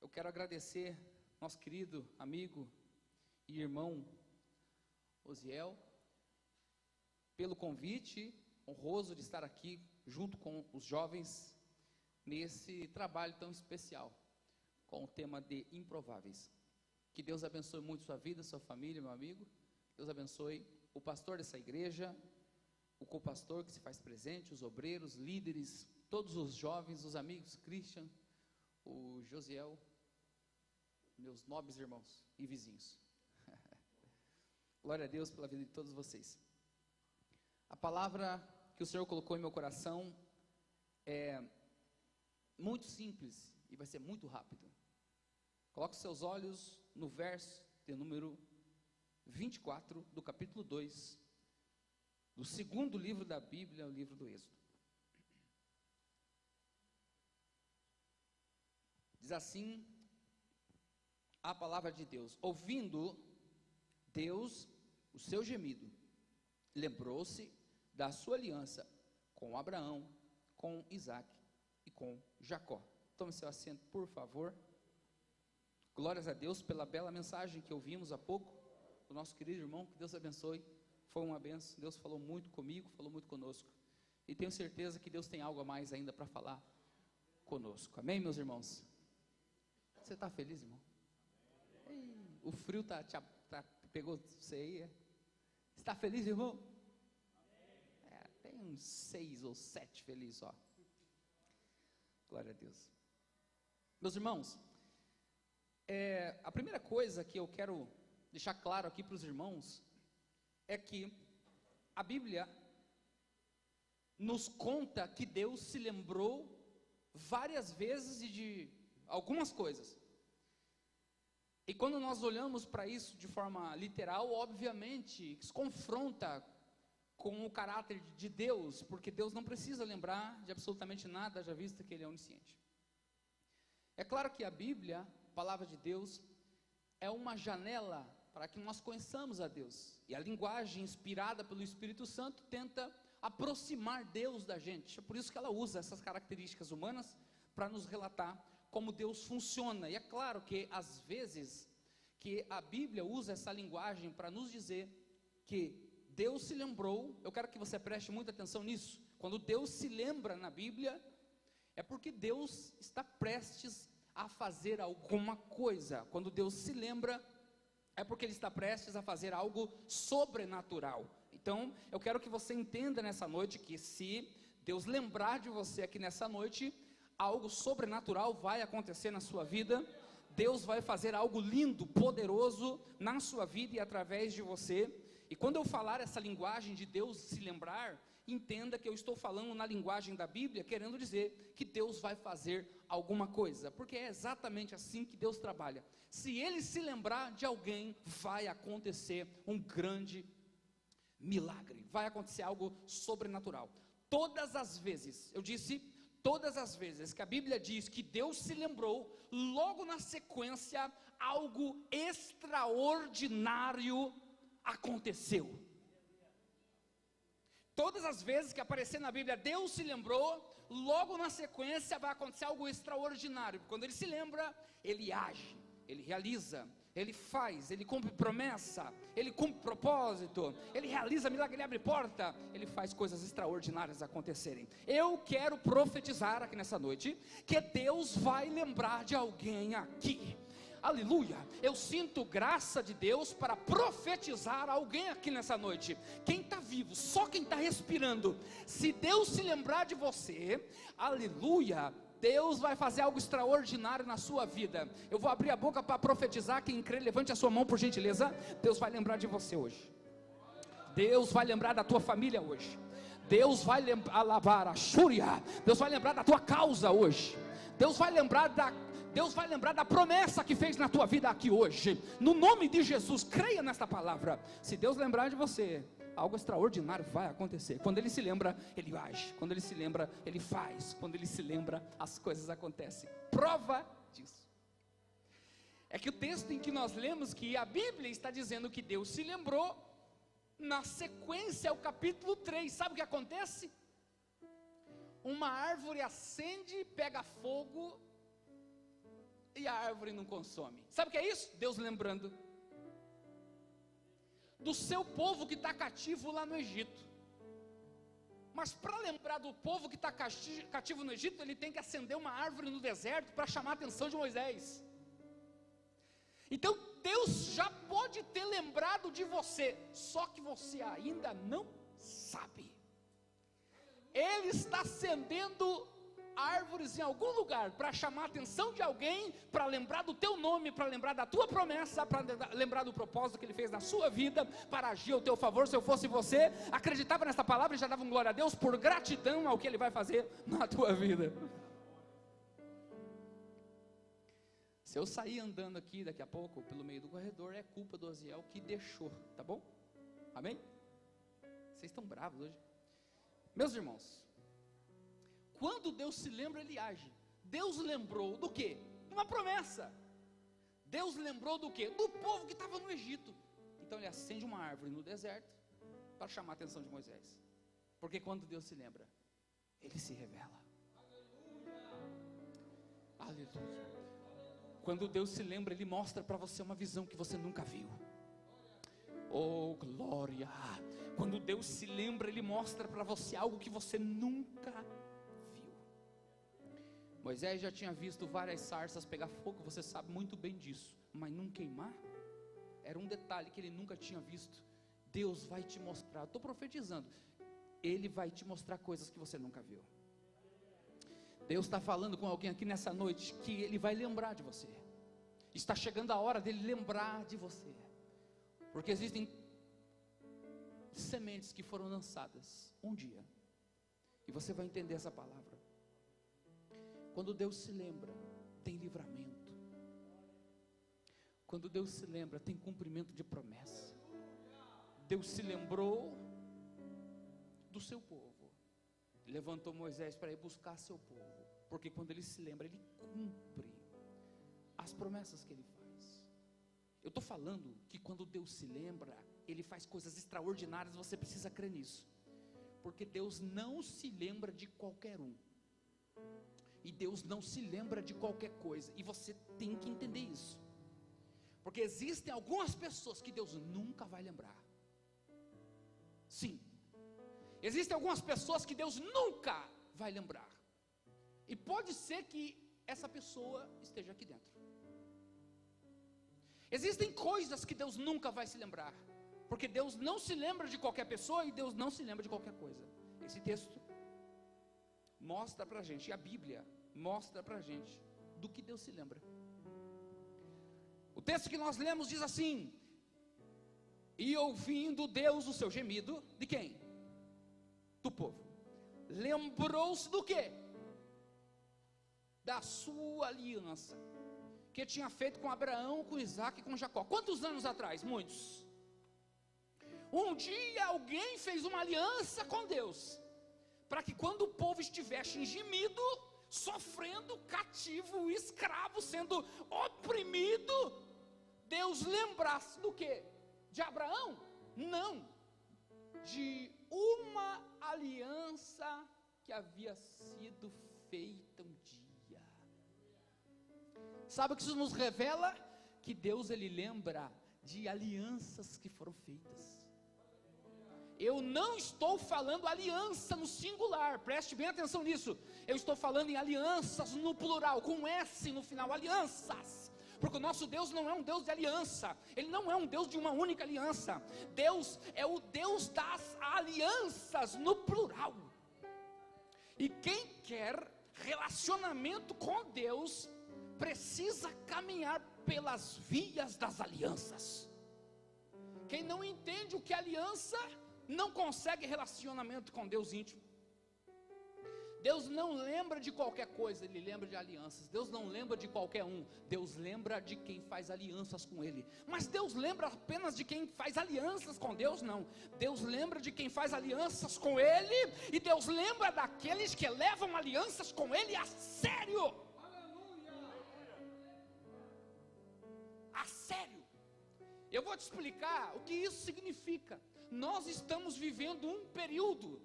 Eu quero agradecer nosso querido amigo e irmão Osiel pelo convite honroso de estar aqui junto com os jovens nesse trabalho tão especial com o tema de improváveis. Que Deus abençoe muito sua vida, sua família, meu amigo. Deus abençoe o pastor dessa igreja, o co-pastor que se faz presente, os obreiros, líderes, todos os jovens, os amigos, Christian, o Josiel, meus nobres irmãos e vizinhos. Glória a Deus pela vida de todos vocês. A palavra que o Senhor colocou em meu coração é muito simples e vai ser muito rápido. Coloque os seus olhos no verso de número 24 do capítulo 2 do segundo livro da Bíblia, o livro do Êxodo. Diz assim a palavra de Deus: ouvindo Deus o seu gemido, lembrou-se da sua aliança com Abraão, com Isaac e com Jacó. Tome seu assento, por favor. Glórias a Deus pela bela mensagem que ouvimos há pouco do nosso querido irmão. Que Deus abençoe. Foi uma benção. Deus falou muito comigo, falou muito conosco. E tenho certeza que Deus tem algo a mais ainda para falar conosco. Amém, meus irmãos? Você está feliz, irmão? Ei, o frio pegou você aí? É? Está feliz, irmão? Tem uns 6 ou 7 felizes, ó. Glória a Deus. Meus irmãos, a primeira coisa que eu quero deixar claro aqui para os irmãos é que a Bíblia nos conta que Deus se lembrou várias vezes de algumas coisas. E quando nós olhamos para isso de forma literal, obviamente, isso confronta com o caráter de Deus, porque Deus não precisa lembrar de absolutamente nada, já visto que Ele é onisciente. É claro que a Bíblia, a palavra de Deus, é uma janela para que nós conheçamos a Deus, e a linguagem inspirada pelo Espírito Santo tenta aproximar Deus da gente. É por isso que ela usa essas características humanas para nos relatar como Deus funciona. E é claro que às vezes que a Bíblia usa essa linguagem para nos dizer que Deus se lembrou. Eu quero que você preste muita atenção nisso. Quando Deus se lembra na Bíblia, é porque Deus está prestes a fazer alguma coisa. Quando Deus se lembra, é porque Ele está prestes a fazer algo sobrenatural. Então, eu quero que você entenda nessa noite que se Deus lembrar de você aqui nessa noite, algo sobrenatural vai acontecer na sua vida. Deus vai fazer algo lindo, poderoso na sua vida e através de você. E quando eu falar essa linguagem de Deus se lembrar, entenda que eu estou falando na linguagem da Bíblia, querendo dizer que Deus vai fazer alguma coisa, porque é exatamente assim que Deus trabalha. Se Ele se lembrar de alguém, vai acontecer um grande milagre, vai acontecer algo sobrenatural. Todas as vezes, eu disse, todas as vezes que a Bíblia diz que Deus se lembrou, logo na sequência, algo extraordinário aconteceu. Todas as vezes que aparecer na Bíblia, Deus se lembrou, logo na sequência vai acontecer algo extraordinário. Quando Ele se lembra, Ele age, Ele realiza, Ele faz, Ele cumpre promessa, Ele cumpre propósito, Ele realiza milagre, Ele abre porta, Ele faz coisas extraordinárias acontecerem. Eu quero profetizar aqui nessa noite, que Deus vai lembrar de alguém aqui. Aleluia, eu sinto graça de Deus para profetizar alguém aqui nessa noite. Quem está vivo, só quem está respirando, se Deus se lembrar de você, aleluia, Deus vai fazer algo extraordinário na sua vida. Eu vou abrir a boca para profetizar. Quem crê, levante a sua mão por gentileza. Deus vai lembrar de você hoje. Deus vai lembrar da tua família hoje. Deus vai lembrar a Shúria. Deus vai lembrar da tua causa hoje. Deus vai lembrar da promessa que fez na tua vida aqui hoje. No nome de Jesus, creia nesta palavra. Se Deus lembrar de você, algo extraordinário vai acontecer. Quando Ele se lembra, Ele age. Quando Ele se lembra, Ele faz. Quando Ele se lembra, as coisas acontecem. Prova disso é que o texto em que nós lemos, que a Bíblia está dizendo que Deus se lembrou, na sequência é o capítulo 3. Sabe o que acontece? Uma árvore acende, pega fogo, e a árvore não consome. Sabe o que é isso? Deus lembrando do seu povo que está cativo lá no Egito. Mas para lembrar do povo que está cativo no Egito, ele tem que acender uma árvore no deserto para chamar a atenção de Moisés. Então Deus já pode ter lembrado de você, só que você ainda não sabe. Ele está acendendo árvores em algum lugar para chamar a atenção de alguém, para lembrar do teu nome, para lembrar da tua promessa, para lembrar do propósito que ele fez na sua vida, para agir ao teu favor. Se eu fosse você, acreditava nessa palavra e já dava glória a Deus por gratidão ao que ele vai fazer na tua vida. Se eu sair andando aqui daqui a pouco pelo meio do corredor, é culpa do Osiel que deixou, tá bom? Amém? Vocês estão bravos hoje. Meus irmãos, quando Deus se lembra, ele age. Deus lembrou do quê? De uma promessa. Deus lembrou do quê? Do povo que estava no Egito. Então ele acende uma árvore no deserto para chamar a atenção de Moisés. Porque quando Deus se lembra, ele se revela. Aleluia. Quando Deus se lembra, ele mostra para você uma visão que você nunca viu. Oh, glória. Quando Deus se lembra, ele mostra para você algo que você nunca viu. Moisés já tinha visto várias sarças pegar fogo, você sabe muito bem disso, mas não queimar, era um detalhe que ele nunca tinha visto. Deus vai te mostrar, estou profetizando, ele vai te mostrar coisas que você nunca viu. Deus está falando com alguém aqui nessa noite, que ele vai lembrar de você, está chegando a hora dele lembrar de você, porque existem sementes que foram lançadas um dia, e você vai entender essa palavra. Quando Deus se lembra, tem livramento. Quando Deus se lembra, tem cumprimento de promessa. Deus se lembrou do seu povo, levantou Moisés para ir buscar seu povo, porque quando ele se lembra, ele cumpre as promessas que ele faz. Eu estou falando que quando Deus se lembra, ele faz coisas extraordinárias. Você precisa crer nisso, porque Deus não se lembra de qualquer um, e Deus não se lembra de qualquer coisa, e você tem que entender isso, porque existem algumas pessoas que Deus nunca vai lembrar. Sim, existem algumas pessoas que Deus nunca vai lembrar, e pode ser que essa pessoa esteja aqui dentro. Existem coisas que Deus nunca vai se lembrar, porque Deus não se lembra de qualquer pessoa, e Deus não se lembra de qualquer coisa. Esse texto mostra para a gente, e a Bíblia mostra para a gente do que Deus se lembra. O texto que nós lemos diz assim: e ouvindo Deus o seu gemido, de quem? Do povo. Lembrou-se do quê? Da sua aliança, que tinha feito com Abraão, com Isaac e com Jacó. Quantos anos atrás? Muitos. Um dia alguém fez uma aliança com Deus, para que quando o povo estivesse em gemido, sofrendo, cativo, escravo, sendo oprimido, Deus lembrasse do quê? De Abraão? Não, de uma aliança que havia sido feita um dia. Sabe o que isso nos revela? Que Deus, ele lembra de alianças que foram feitas. Eu não estou falando aliança no singular, preste bem atenção nisso. Eu estou falando em alianças no plural, com S no final, alianças. Porque o nosso Deus não é um Deus de aliança, Ele não é um Deus de uma única aliança. Deus é o Deus das alianças no plural. E quem quer relacionamento com Deus, precisa caminhar pelas vias das alianças. Quem não entende o que é aliança, não consegue relacionamento com Deus íntimo. Deus não lembra de qualquer coisa, Ele lembra de alianças. Deus não lembra de qualquer um, Deus lembra de quem faz alianças com Ele. Mas Deus lembra apenas de quem faz alianças com Deus? Não. Deus lembra de quem faz alianças com Ele, e Deus lembra daqueles que levam alianças com Ele a sério. A sério. Eu vou te explicar o que isso significa. Nós estamos vivendo um período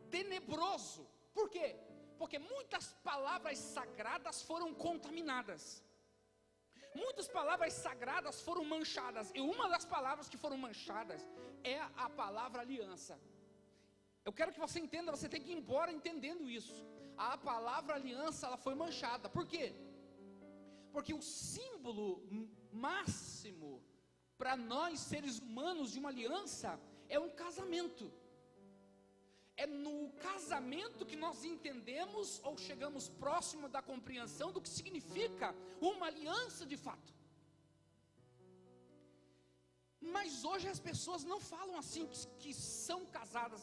tenebroso. Por quê? Porque muitas palavras sagradas foram contaminadas. Muitas palavras sagradas foram manchadas. E uma das palavras que foram manchadas é a palavra aliança. Eu quero que você entenda, você tem que ir embora entendendo isso. A palavra aliança, ela foi manchada. Por quê? Porque o símbolo máximo para nós seres humanos de uma aliança é um casamento. É no casamento que nós entendemos ou chegamos próximo da compreensão do que significa uma aliança de fato. Mas hoje as pessoas não falam assim que são casadas.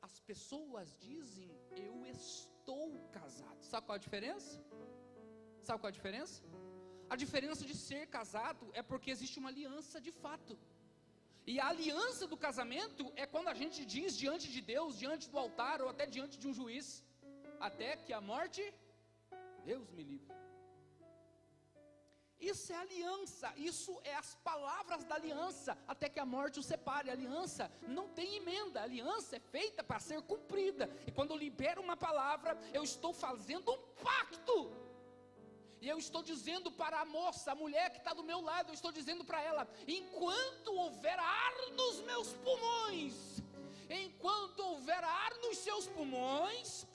As pessoas dizem: eu estou casado. Sabe qual a diferença? Sabe qual a diferença? A diferença de ser casado é porque existe uma aliança de fato. E a aliança do casamento é quando a gente diz diante de Deus, diante do altar ou até diante de um juiz: até que a morte, Deus me livre. Isso é aliança, isso é as palavras da aliança, até que a morte o separe. A aliança não tem emenda, a aliança é feita para ser cumprida. E quando eu libero uma palavra, eu estou fazendo um pacto. E eu estou dizendo para a moça, a mulher que está do meu lado, eu estou dizendo para ela: enquanto houver ar nos meus pulmões, enquanto houver ar nos seus pulmões,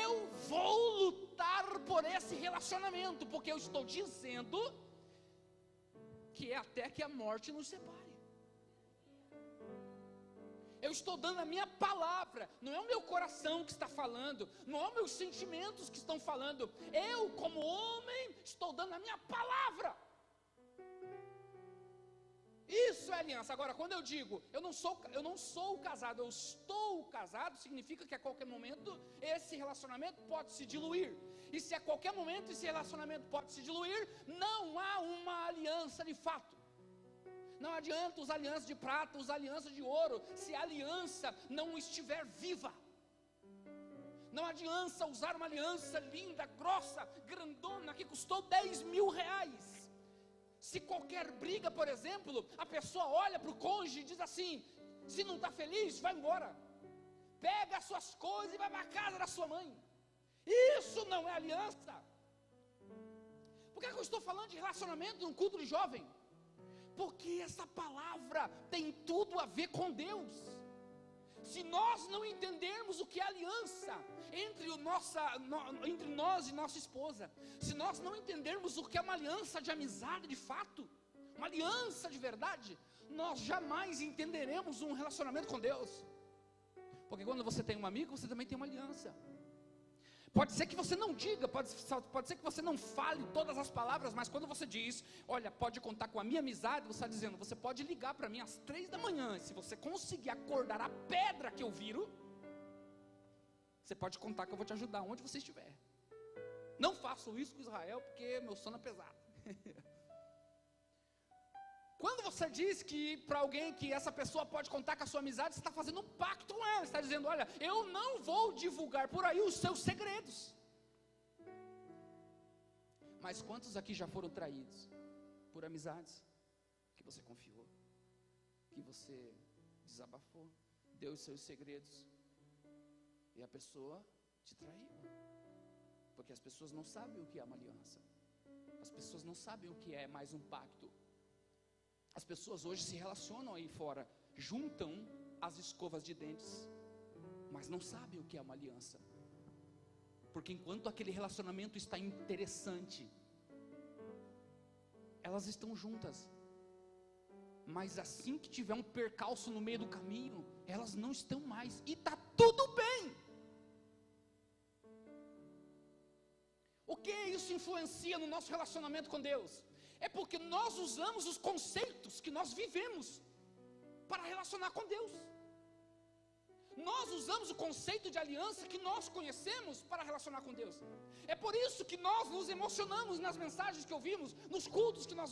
eu vou lutar por esse relacionamento, porque eu estou dizendo que é até que a morte nos separe. Eu estou dando a minha palavra, não é o meu coração que está falando, não é os meus sentimentos que estão falando. Eu, como homem, estou dando a minha palavra. Isso é aliança. Agora, quando eu digo, eu não sou casado, eu estou casado, significa que a qualquer momento esse relacionamento pode se diluir. E se a qualquer momento esse relacionamento pode se diluir, não há uma aliança de fato. Não adianta usar aliança de prata, usar aliança de ouro, se a aliança não estiver viva. Não adianta usar uma aliança linda, grossa, grandona, que custou 10 mil reais. Se qualquer briga, por exemplo, a pessoa olha para o cônjuge e diz assim: se não está feliz, vai embora. Pega as suas coisas e vai para a casa da sua mãe. Isso não é aliança. Por que eu estou falando de relacionamento num culto de jovem? Porque essa palavra tem tudo a ver com Deus. Se nós não entendermos o que é aliança entre nós e nossa esposa, se nós não entendermos o que é uma aliança de amizade de fato, uma aliança de verdade, nós jamais entenderemos um relacionamento com Deus. Porque quando você tem um amigo, você também tem uma aliança. Pode ser que você não diga, pode ser que você não fale todas as palavras, mas quando você diz: olha, pode contar com a minha amizade, você está dizendo: você pode ligar para mim às 3 da manhã, se você conseguir acordar a pedra que eu viro, você pode contar que eu vou te ajudar onde você estiver. Não faço isso com Israel, porque meu sono é pesado. Quando você diz que para alguém que essa pessoa pode contar com a sua amizade, você está fazendo um pacto com ela. Você está dizendo: olha, eu não vou divulgar por aí os seus segredos. Mas quantos aqui já foram traídos por amizades que você confiou, que você desabafou, deu os seus segredos, e a pessoa te traiu? Porque as pessoas não sabem o que é uma aliança. As pessoas não sabem o que é mais um pacto. As pessoas hoje se relacionam aí fora, juntam as escovas de dentes, mas não sabem o que é uma aliança. Porque enquanto aquele relacionamento está interessante, elas estão juntas. Mas assim que tiver um percalço no meio do caminho, elas não estão mais. E está tudo bem. O que isso influencia no nosso relacionamento com Deus? É porque nós usamos os conceitos que nós vivemos para relacionar com Deus. Nós usamos o conceito de aliança que nós conhecemos para relacionar com Deus. É por isso que nós nos emocionamos nas mensagens que ouvimos, nos cultos que nós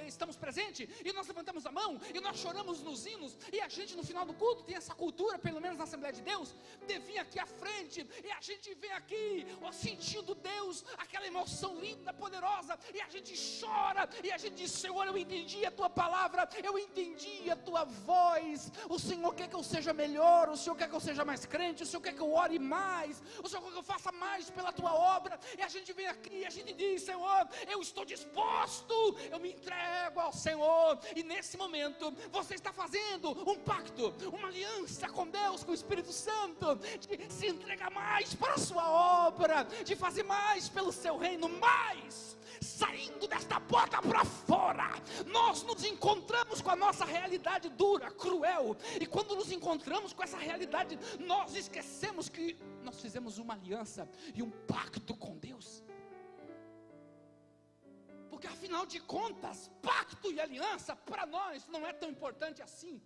estamos presentes, e nós levantamos a mão, e nós choramos nos hinos, e a gente no final do culto tem essa cultura, pelo menos na Assembleia de Deus, de vir aqui à frente, e a gente vem aqui, ó, sentindo Deus, aquela emoção linda, poderosa, e a gente chora, e a gente diz: Senhor, eu entendi a tua palavra, eu entendi a tua voz, o Senhor quer que eu seja melhor, o Senhor quer que eu seja mais crente, o Senhor quer que eu ore mais, o Senhor quer que eu faça mais pela tua obra, e a gente vem aqui e a gente diz: Senhor, eu estou disposto, eu me entrego ao Senhor. E nesse momento você está fazendo um pacto, uma aliança com Deus, com o Espírito Santo, de se entregar mais para a sua obra, de fazer mais pelo seu reino, mais. Saindo desta porta para fora, nós nos encontramos com a nossa realidade dura, cruel, e quando nos encontramos com essa realidade, nós esquecemos que nós fizemos uma aliança e um pacto com Deus. Porque afinal de contas, pacto e aliança para nós não é tão importante assim.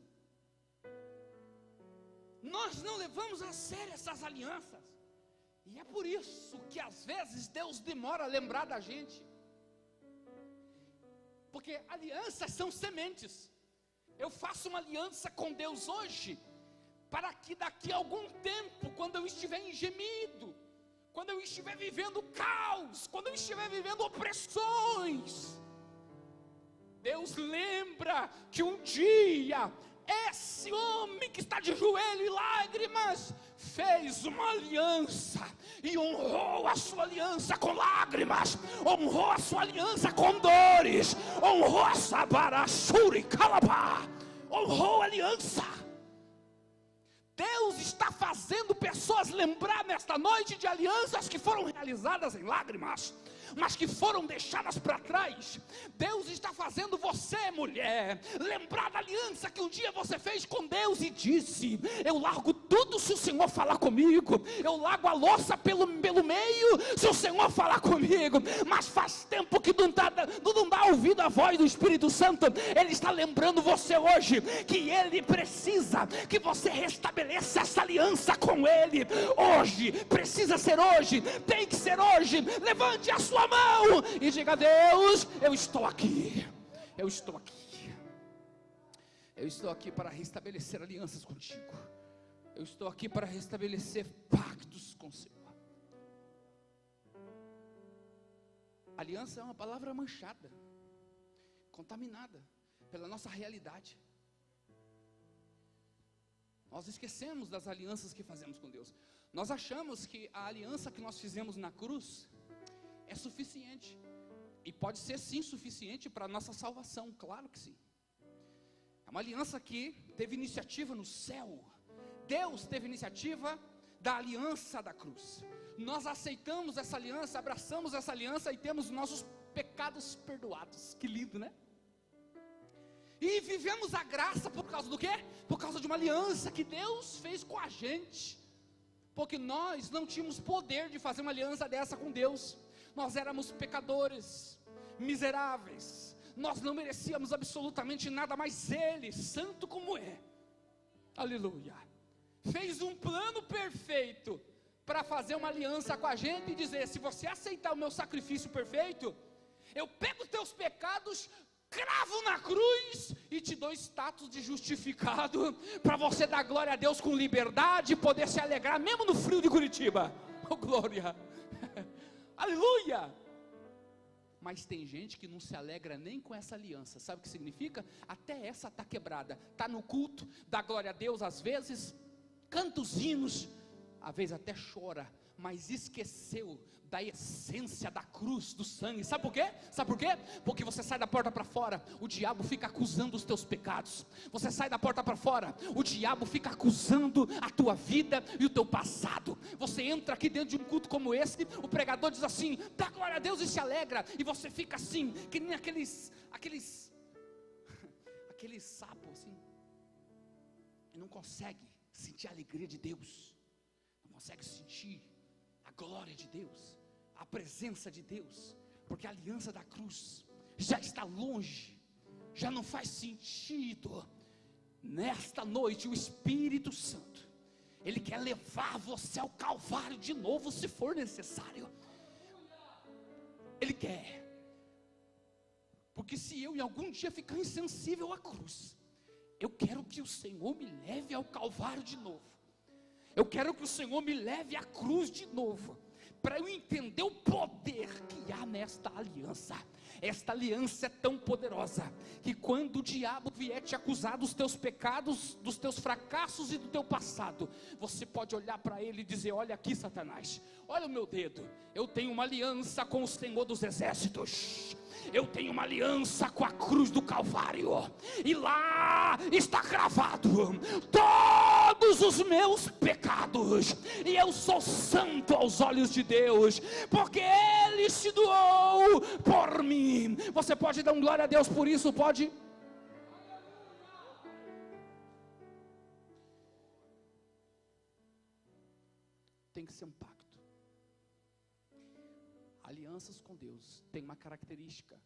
Nós não levamos a sério essas alianças, e é por isso que às vezes Deus demora a lembrar da gente. Porque alianças são sementes. Eu faço uma aliança com Deus hoje, para que daqui a algum tempo, quando eu estiver em gemido, quando eu estiver vivendo caos, quando eu estiver vivendo opressões, Deus lembra que um dia esse homem que está de joelho e lágrimas fez uma aliança e honrou a sua aliança com lágrimas, honrou a sua aliança com dores, honrou a Sabarachuri Calabá, honrou a aliança. Deus está fazendo pessoas lembrar nesta noite de alianças que foram realizadas em lágrimas, mas que foram deixadas para trás. Deus está fazendo você, mulher, lembrar da aliança que um dia você fez com Deus e disse: eu largo tudo se o Senhor falar comigo, eu largo a louça pelo meio se o Senhor falar comigo. Mas faz tempo que não dá ouvido à voz do Espírito Santo. Ele está lembrando você hoje que Ele precisa que você restabeleça essa aliança com Ele. Hoje, precisa ser hoje, tem que ser hoje. Levante a sua mão e diga: Deus, eu estou aqui, eu estou aqui, eu estou aqui para restabelecer alianças contigo, eu estou aqui para restabelecer pactos com o Senhor. Aliança é uma palavra manchada, contaminada pela nossa realidade. Nós esquecemos das alianças que fazemos com Deus. Nós achamos que a aliança que nós fizemos na cruz é suficiente, e pode ser sim suficiente para a nossa salvação, claro que sim. É uma aliança que teve iniciativa no céu. Deus teve iniciativa da aliança da cruz. Nós aceitamos essa aliança, abraçamos essa aliança e temos nossos pecados perdoados. Que lindo, né? E vivemos a graça por causa do quê? Por causa de uma aliança que Deus fez com a gente. Porque nós não tínhamos poder de fazer uma aliança dessa com Deus. Nós éramos pecadores, miseráveis, nós não merecíamos absolutamente nada, mas Ele, santo como é, aleluia, fez um plano perfeito para fazer uma aliança com a gente e dizer: se você aceitar o meu sacrifício perfeito, eu pego os teus pecados, cravo na cruz e te dou status de justificado, para você dar glória a Deus com liberdade e poder se alegrar mesmo no frio de Curitiba. Oh glória, aleluia. Mas tem gente que não se alegra nem com essa aliança. Sabe o que significa? Até essa está quebrada. Está no culto, dá glória a Deus às vezes, canta os hinos, às vezes até chora, mas esqueceu da essência da cruz, do sangue. Sabe por quê? Sabe por quê? Porque você sai da porta para fora, o diabo fica acusando os teus pecados. Você sai da porta para fora, o diabo fica acusando a tua vida e o teu passado. Você entra aqui dentro de um culto como esse, o pregador diz assim: dá glória a Deus e se alegra, e você fica assim, que nem aqueles sapos assim, e não consegue sentir a alegria de Deus, não consegue sentir a glória de Deus, a presença de Deus, porque a aliança da cruz já está longe, já não faz sentido. Nesta noite o Espírito Santo, Ele quer levar você ao Calvário de novo, se for necessário. Ele quer, porque se eu em algum dia ficar insensível à cruz, eu quero que o Senhor me leve ao Calvário de novo. Eu quero que o Senhor me leve à cruz de novo, para eu entender o poder que esta aliança. Esta aliança é tão poderosa, que quando o diabo vier te acusar dos teus pecados, dos teus fracassos e do teu passado, você pode olhar para ele e dizer: olha aqui, Satanás, olha o meu dedo, eu tenho uma aliança com o Senhor dos Exércitos, eu tenho uma aliança com a cruz do Calvário, e lá está cravado todos os meus pecados, e eu sou santo aos olhos de Deus, porque Ele se doou por mim. Você pode dar um glória a Deus por isso? Pode? Tem que ser um pacto. Alianças com Deus tem uma característica,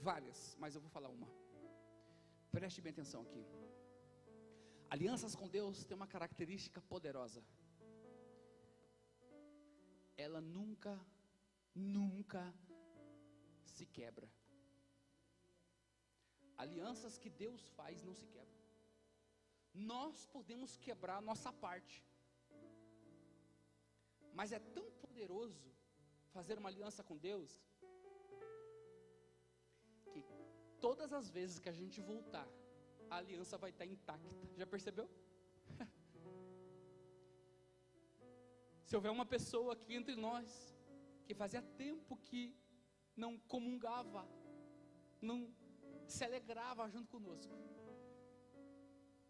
várias, mas eu vou falar uma. Preste bem atenção aqui. Alianças com Deus tem uma característica poderosa. Ela nunca se quebra. Alianças que Deus faz não se quebram. Nós podemos quebrar a nossa parte, mas é tão poderoso fazer uma aliança com Deus, que todas as vezes que a gente voltar, a aliança vai estar intacta. Já percebeu? Se houver uma pessoa aqui entre nós, que fazia tempo que não comungava, não se alegrava junto conosco,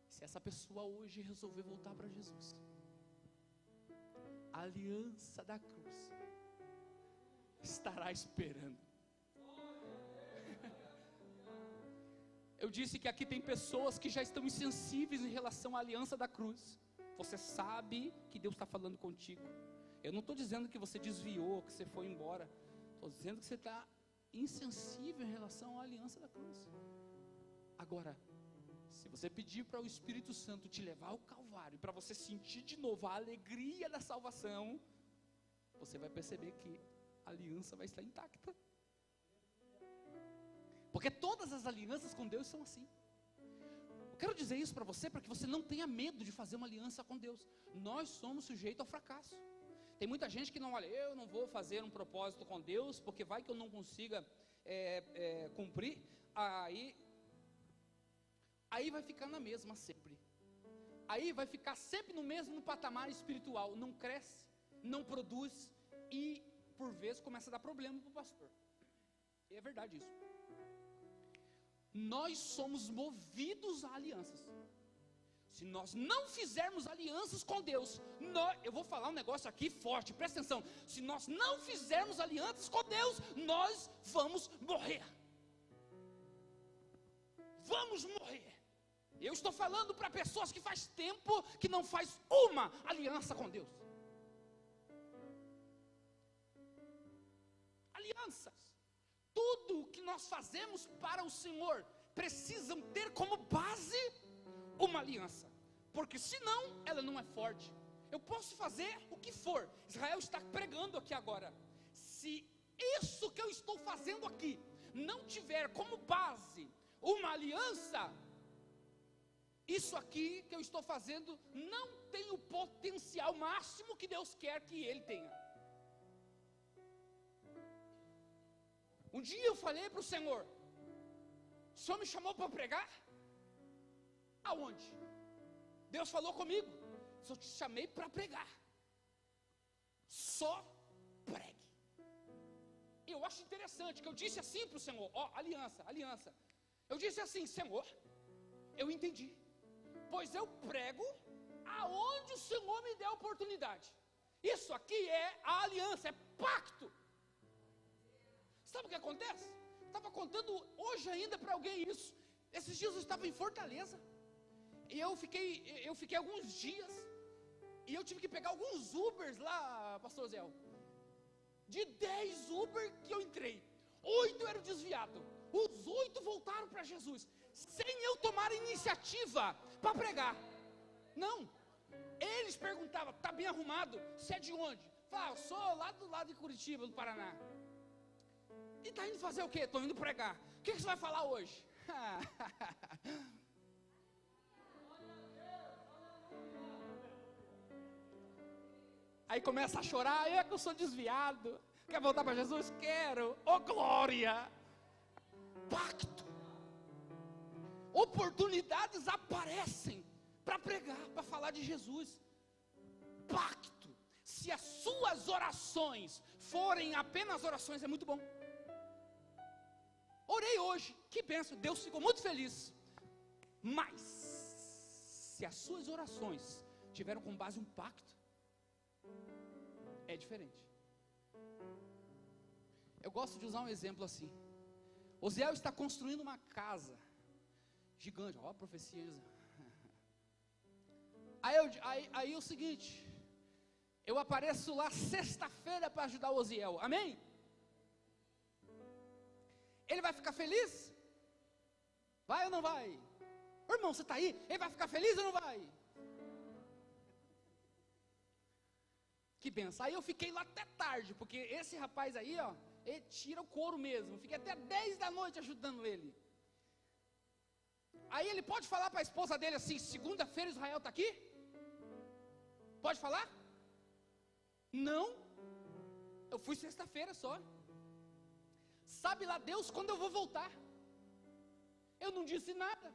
se essa pessoa hoje resolver voltar para Jesus, a aliança da cruz estará esperando. Eu disse que aqui tem pessoas que já estão insensíveis em relação à aliança da cruz. Você sabe que Deus está falando contigo. Eu não estou dizendo que você desviou, que você foi embora. Estou dizendo que você está insensível em relação à aliança da cruz. Agora, se você pedir para o Espírito Santo te levar ao Calvário, para você sentir de novo a alegria da salvação, você vai perceber que a aliança vai estar intacta. Porque todas as alianças com Deus são assim. Eu quero dizer isso para você que não tenha medo de fazer uma aliança com Deus. Nós somos sujeitos ao fracasso. Tem muita gente que não, olha, eu não vou fazer um propósito com Deus, porque vai que eu não consiga cumprir, aí vai ficar na mesma sempre. Aí vai ficar sempre no mesmo patamar espiritual, não cresce, não produz, e por vezes começa a dar problema para o pastor. E é verdade isso. Nós somos movidos a alianças. Se nós não fizermos alianças com Deus, eu vou falar um negócio aqui forte, presta atenção. Se nós não fizermos alianças com Deus, nós vamos morrer. Vamos morrer. Eu estou falando para pessoas que faz tempo que não faz uma aliança com Deus. Alianças. Tudo que nós fazemos para o Senhor precisam ter como base uma aliança, porque senão ela não é forte. Eu posso fazer o que for. Israel está pregando aqui agora. Se isso que eu estou fazendo aqui não tiver como base uma aliança, isso aqui que eu estou fazendo não tem o potencial máximo que Deus quer que ele tenha. Um dia eu falei para o Senhor: o Senhor me chamou para pregar? Aonde? Deus falou comigo: eu te chamei para pregar. Só pregue. Eu acho interessante que eu disse assim para o Senhor: aliança. Eu disse assim: Senhor, eu entendi, pois eu prego aonde o Senhor me der a oportunidade. Isso aqui é a aliança, é pacto. Sabe o que acontece? Estava contando hoje ainda para alguém isso. Esses dias eu estava em Fortaleza, e eu fiquei alguns dias, e eu tive que pegar alguns Ubers lá, pastor Zé. De 10 Uber que eu entrei, 8 eram desviados, os 8 voltaram para Jesus, sem eu tomar iniciativa para pregar. Não, eles perguntavam: está bem arrumado? Você é de onde? Falava: eu sou lá do lado de Curitiba, do Paraná. E está indo fazer o quê? Estou indo pregar. O que você vai falar hoje? Aí começa a chorar: é que eu sou desviado, Quer voltar para Jesus? Quero. Oh, glória! Pacto. Oportunidades aparecem para pregar, para falar de Jesus. Pacto. Se as suas orações forem apenas orações, é muito bom. Orei hoje, que bênção, Deus ficou muito feliz. Mas, se as suas orações tiveram com base um pacto, é diferente. Eu gosto de usar um exemplo assim. Osiel está construindo uma casa gigante, ó a profecia. Aí é o seguinte, eu apareço lá sexta-feira para ajudar o Osiel, amém? Ele vai ficar feliz? Vai ou não vai? Ô, irmão, você está aí? Ele vai ficar feliz ou não vai? Que benção. Aí eu fiquei lá até tarde, porque esse rapaz aí, ó, ele tira o couro mesmo. Fiquei até 10 da noite ajudando ele. Aí ele pode falar para a esposa dele assim: segunda-feira Israel está aqui? Pode falar? Não. Eu fui sexta-feira só. Sabe lá Deus quando eu vou voltar. Eu não disse nada.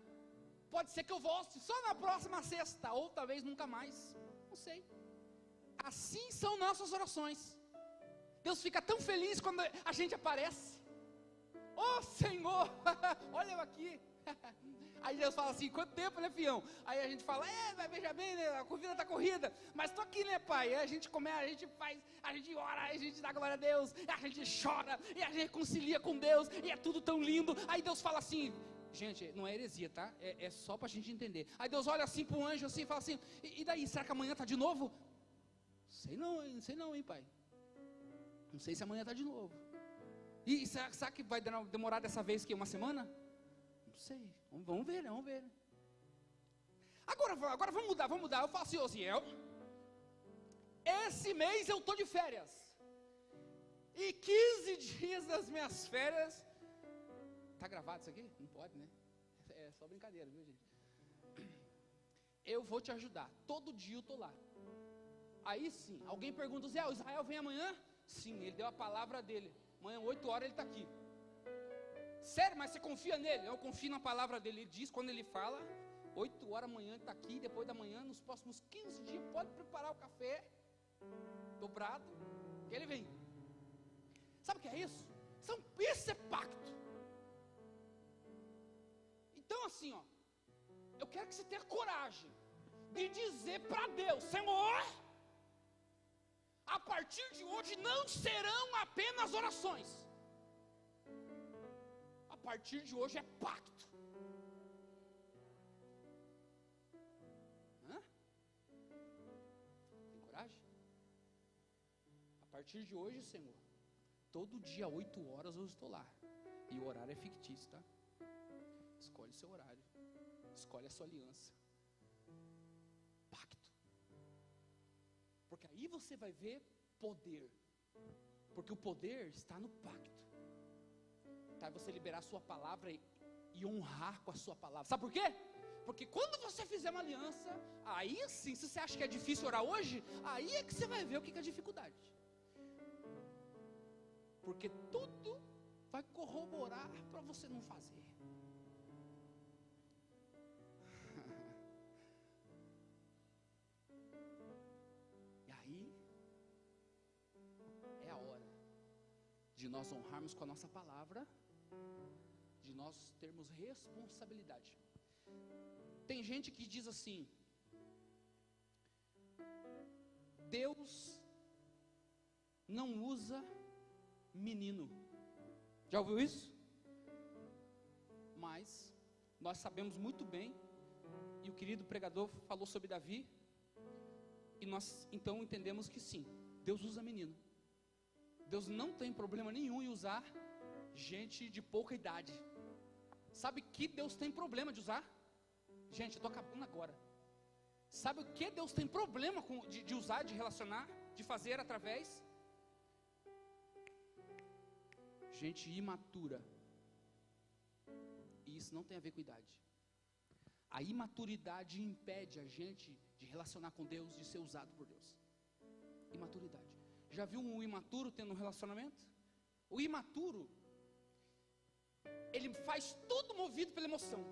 Pode ser que eu volte só na próxima sexta, ou talvez nunca mais. Não sei. Assim são nossas orações. Deus fica tão feliz quando a gente aparece. Oh Senhor, olha eu aqui. Aí Deus fala assim: quanto tempo, né, fião? Aí a gente fala: vai, veja bem, né, a corrida está corrida, mas estou aqui, né, pai? Aí a gente come, a gente faz, a gente ora, a gente dá glória a Deus, a gente chora, e a gente reconcilia com Deus, e é tudo tão lindo. Aí Deus fala assim, gente, não é heresia, tá? É só para a gente entender. Aí Deus olha assim para o anjo assim e fala assim: e daí, será que amanhã está de novo? Sei não, hein, pai? Não sei se amanhã está de novo. E será que vai demorar dessa vez que uma semana? Não sei, vamos ver. Agora vamos mudar. Eu falo assim: Osiel, esse mês eu estou de férias, e 15 dias das minhas férias. Está gravado isso aqui? Não pode, né? É só brincadeira, viu, gente? Eu vou te ajudar, todo dia eu estou lá. Aí sim, alguém pergunta: Osiel, Israel vem amanhã? Sim, ele deu a palavra dele. Amanhã 8 horas ele está aqui. Sério, mas você confia nele? Eu confio na palavra dele. Ele diz, quando ele fala, 8 horas amanhã ele está aqui. Depois da manhã, nos próximos 15 dias, pode preparar o café dobrado, que ele vem. Sabe o que é isso? Isso é pacto. Então assim, ó, eu quero que você tenha coragem de dizer para Deus: Senhor, a partir de hoje não serão apenas orações. A partir de hoje é pacto. Tem coragem? A partir de hoje, Senhor, todo dia 8 horas eu estou lá. E o horário é fictício, tá? Escolhe o seu horário. Escolhe a sua aliança. Pacto. Porque aí você vai ver poder. Porque o poder está no pacto. Tá? Você liberar a sua palavra e honrar com a sua palavra. Sabe por quê? Porque quando você fizer uma aliança, aí sim, se você acha que é difícil orar hoje, aí é que você vai ver o que é dificuldade. Porque tudo vai corroborar para você não fazer. E aí é a hora de nós honrarmos com a nossa palavra, de nós termos responsabilidade. Tem gente que diz assim: Deus não usa menino. Já ouviu isso? Mas nós sabemos muito bem, e o querido pregador falou sobre Davi, e nós então entendemos que sim, Deus usa menino. Deus não tem problema nenhum em usar gente de pouca idade. Sabe que Deus tem problema de usar? Gente, eu estou acabando agora. Sabe o que Deus tem problema de usar, de relacionar, de fazer através? Gente imatura. E isso não tem a ver com idade. A imaturidade impede a gente de relacionar com Deus, de ser usado por Deus. Imaturidade. Já viu um imaturo tendo um relacionamento? O imaturo, ele faz tudo movido pela emoção.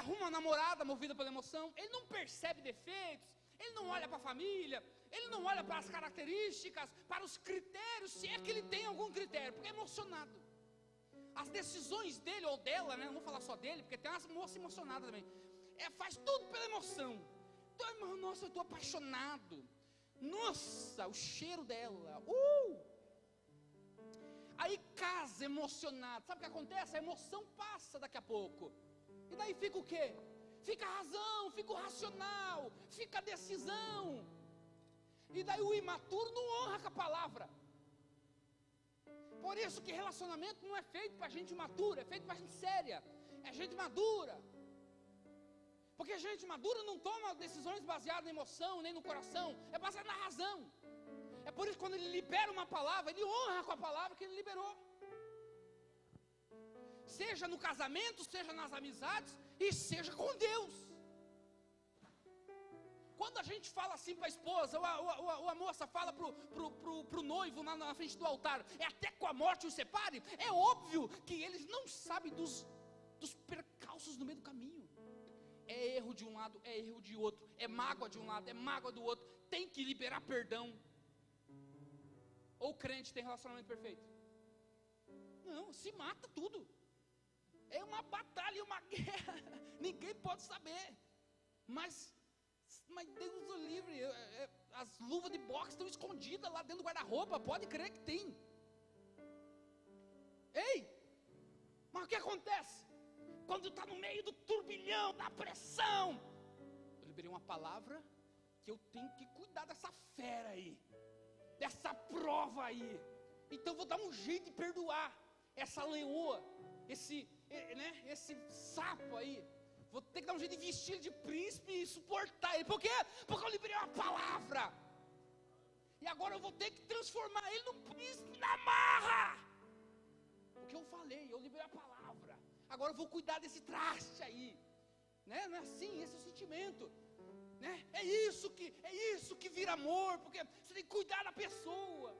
Arruma uma namorada movida pela emoção. Ele não percebe defeitos. Ele não olha para a família. Ele não olha para as características, para os critérios, se é que ele tem algum critério, porque é emocionado. As decisões dele ou dela, né? Não vou falar só dele, porque tem umas moças emocionadas também. Faz tudo pela emoção. Então, irmão, nossa, eu estou apaixonado. Nossa, o cheiro dela. Aí casa emocionado. Sabe o que acontece? A emoção passa daqui a pouco. E daí fica o quê? Fica a razão, fica o racional, fica a decisão. E daí o imaturo não honra com a palavra. Por isso que relacionamento não é feito para gente imatura, é feito para gente séria. É gente madura. Porque gente madura não toma decisões baseadas na emoção, nem no coração. É baseado na razão. É por isso que quando ele libera uma palavra, ele honra com a palavra que ele liberou. Seja no casamento, seja nas amizades e seja com Deus. Quando a gente fala assim para a esposa, ou a moça fala pro noivo na frente do altar, é até com a morte os separe, é óbvio que eles não sabem dos percalços no meio do caminho. É erro de um lado, é erro de outro, é mágoa de um lado, é mágoa do outro, tem que liberar perdão. Ou o crente tem relacionamento perfeito? Não, se mata tudo. É uma batalha, uma guerra. Ninguém pode saber. Mas Deus o livre. As luvas de boxe estão escondidas lá dentro do guarda-roupa. Pode crer que tem. Ei, mas o que acontece? Quando está no meio do turbilhão, da pressão, eu liberei uma palavra que eu tenho que cuidar dessa fera aí, dessa prova aí. Então vou dar um jeito de perdoar essa leoa, esse sapo aí. Vou ter que dar um jeito de vestir ele de príncipe e suportar ele. Por quê? Porque eu liberei uma palavra. E agora eu vou ter que transformar ele num príncipe na marra. O que eu falei, eu liberei a palavra. Agora eu vou cuidar desse traste aí. Né? Não é assim, esse é o sentimento. Né? É isso que vira amor. Porque você tem que cuidar da pessoa.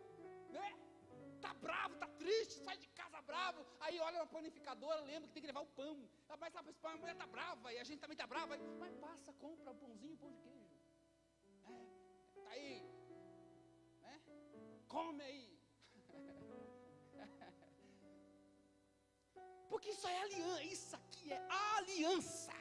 Né? Tá bravo, tá triste, sai de casa bravo. Aí olha na panificadora, lembra que tem que levar o pão. Mas a mulher tá brava e a gente também tá brava. Mas passa, compra um pãozinho, pão de queijo. Tá aí. Né? Come aí. Porque isso é aliança. Isso aqui é aliança.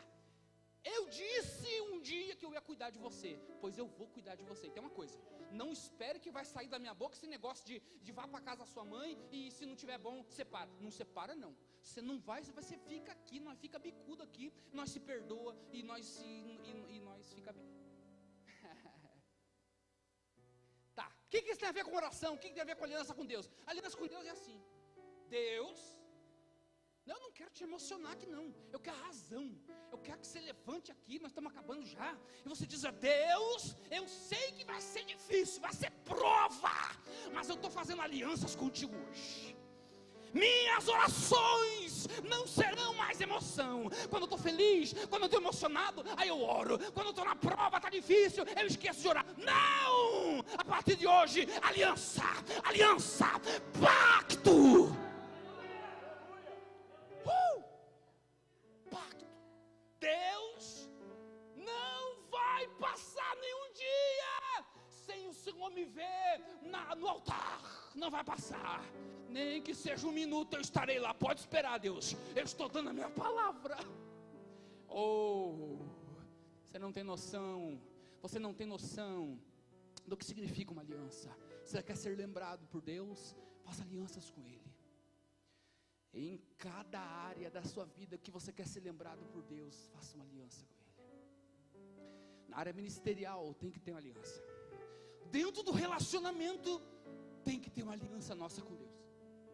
Eu disse um dia que eu ia cuidar de você, pois eu vou cuidar de você. E tem uma coisa, não espere que vai sair da minha boca esse negócio de vá para casa da sua mãe e se não tiver bom, separa. Não separa não, você não vai, você fica aqui, nós fica bicudo aqui, nós se perdoa e nós fica bem. Tá, o que isso tem a ver com oração? O que tem a ver com aliança com Deus? Aliança com Deus é assim, Deus... Eu não quero te emocionar aqui não, eu quero a razão, eu quero que você levante aqui, nós estamos acabando já, e você diz a Deus, eu sei que vai ser difícil, vai ser prova, mas eu estou fazendo alianças contigo hoje. Minhas orações não serão mais emoção. Quando eu estou feliz, quando eu estou emocionado, aí eu oro. Quando eu estou na prova, está difícil, eu esqueço de orar. Não! A partir de hoje, aliança, pacto. Pacto. Deus não vai passar nenhum dia sem o Senhor me ver no altar. Não vai passar. Nem que seja 1 minuto eu estarei lá. Pode esperar, Deus. Eu estou dando a minha palavra. Você não tem noção. Você não tem noção do que significa uma aliança. Você quer ser lembrado por Deus? Faça alianças com Ele. Em cada área da sua vida que você quer ser lembrado por Deus, faça uma aliança com Ele. Na área ministerial tem que ter uma aliança. Dentro do relacionamento tem que ter uma aliança nossa com Deus.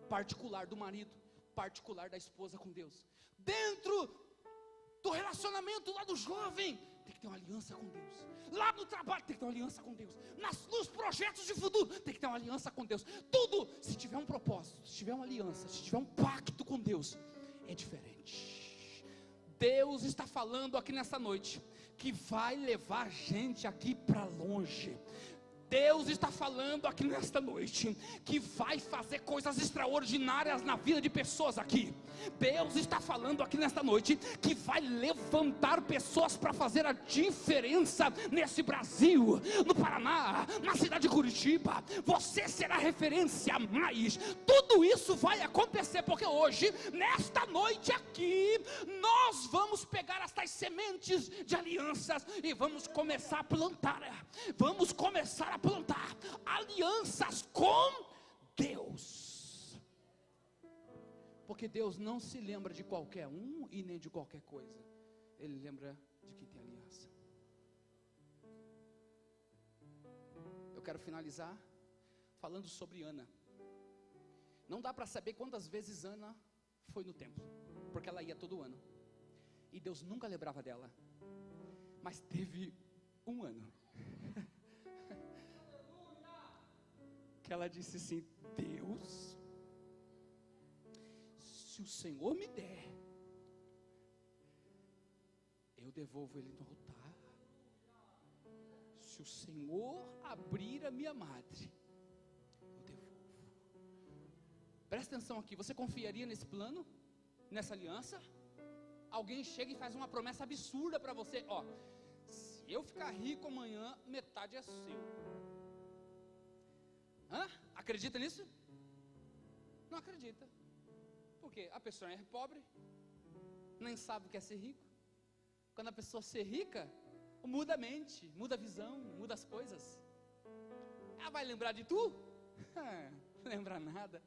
Particular do marido, particular da esposa com Deus. Dentro do relacionamento lá do jovem, tem que ter uma aliança com Deus. Lá no trabalho tem que ter uma aliança com Deus. Nos projetos de futuro tem que ter uma aliança com Deus. Tudo, se tiver um propósito, se tiver uma aliança, se tiver um pacto com Deus, é diferente. Deus está falando aqui nessa noite que vai levar a gente aqui para longe. Deus está falando aqui nesta noite que vai fazer coisas extraordinárias na vida de pessoas aqui. Deus está falando aqui nesta noite que vai levantar pessoas para fazer a diferença nesse Brasil, no Paraná, na cidade de Curitiba. Você será referência, mas tudo isso vai acontecer porque hoje, nesta noite aqui, nós vamos pegar estas sementes de alianças e vamos começar a plantar. Vamos começar a plantar alianças com Deus, porque Deus não se lembra de qualquer um e nem de qualquer coisa. Ele lembra de quem tem aliança. Eu quero finalizar falando sobre Ana. Não dá para saber quantas vezes Ana foi no templo, porque ela ia todo ano e Deus nunca lembrava dela. Mas teve um ano que ela disse assim: Deus, se o Senhor me der, eu devolvo ele no altar. Se o Senhor abrir a minha madre, eu devolvo. Presta atenção aqui, você confiaria nesse plano, nessa aliança? Alguém chega e faz uma promessa absurda para você: ó, se eu ficar rico amanhã, metade é seu. Acredita nisso? Não acredita. Por quê? A pessoa é pobre, nem sabe o que é ser rico. Quando a pessoa ser rica, muda a mente, muda a visão, muda as coisas. Ela vai lembrar de tu? Não lembra nada.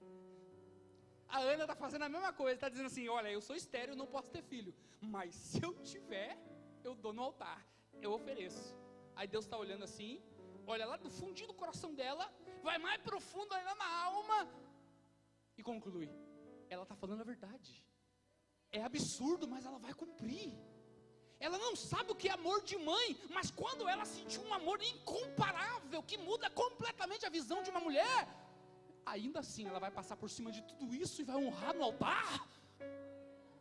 A Ana está fazendo a mesma coisa, está dizendo assim: olha, eu sou estéril, não posso ter filho, mas se eu tiver, eu dou no altar, eu ofereço. Aí Deus está olhando assim, olha lá do fundinho do coração dela, vai mais profundo ainda na alma, e conclui: ela está falando a verdade. É absurdo, mas ela vai cumprir. Ela não sabe o que é amor de mãe, mas quando ela sentiu um amor incomparável, que muda completamente a visão de uma mulher, ainda assim ela vai passar por cima de tudo isso e vai honrar no altar.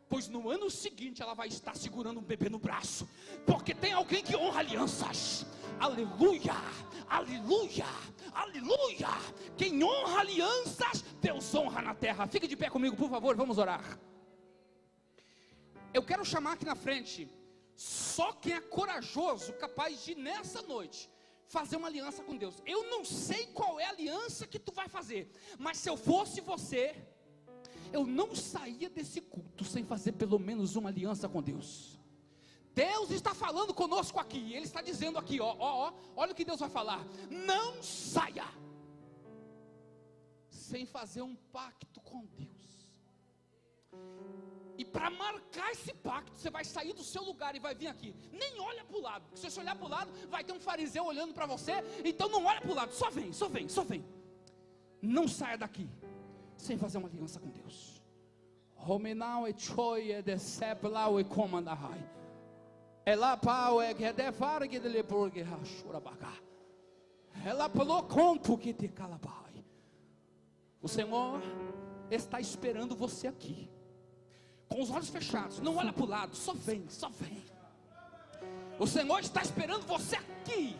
Pois no ano seguinte ela vai estar segurando um bebê no braço, porque tem alguém que honra alianças. Aleluia, aleluia, aleluia. Quem honra alianças, Deus honra na terra. Fique de pé comigo, por favor, vamos orar. Eu quero chamar aqui na frente só quem é corajoso, capaz de nessa noite fazer uma aliança com Deus. Eu não sei qual é a aliança que tu vai fazer, mas se eu fosse você, eu não saía desse culto sem fazer pelo menos uma aliança com Deus. Deus está falando conosco aqui. Ele está dizendo aqui, olha o que Deus vai falar: não saia sem fazer um pacto com Deus. E para marcar esse pacto, você vai sair do seu lugar e vai vir aqui. Nem olha para o lado, porque se você olhar para o lado, vai ter um fariseu olhando para você. Então não olha para o lado, só vem, só vem, só vem. Não saia daqui sem fazer uma aliança com Deus. O Senhor está esperando você aqui, com os olhos fechados. Não olha para o lado, só vem, só vem. O Senhor está esperando você aqui,